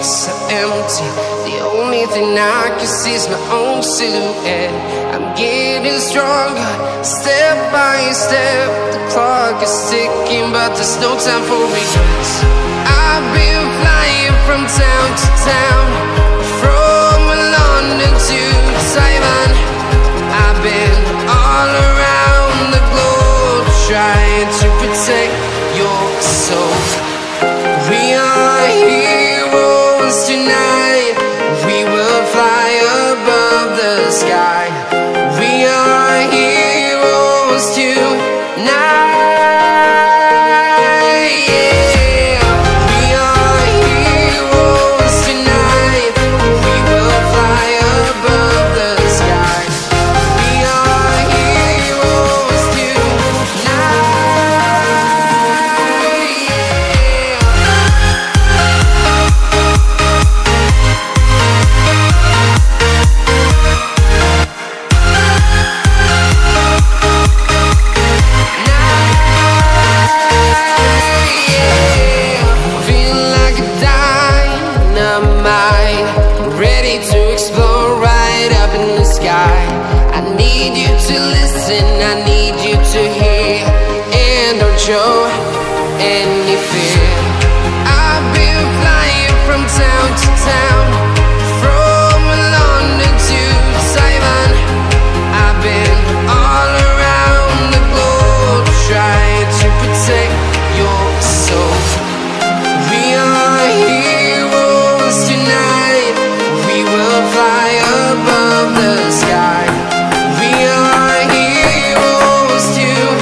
so empty. The only thing I can see is my own silhouette. I'm getting stronger, step by step. The clock is ticking, but there's no time for regrets. I've been flying from town to town, from London to Taiwan. I've been all around the globe, trying to protect your soul. We are heroes tonight. We will fly above the sky. We are heroes tonight. Show any fear. I've been flying from town to town, from London to Taiwan. I've been all around the globe, trying to protect your soul. We are heroes tonight. We will fly above the sky. We are heroes tonight.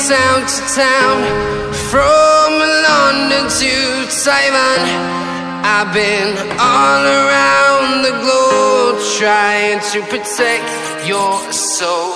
Town to town, from London to Taiwan. I've been all around the globe, trying to protect your soul.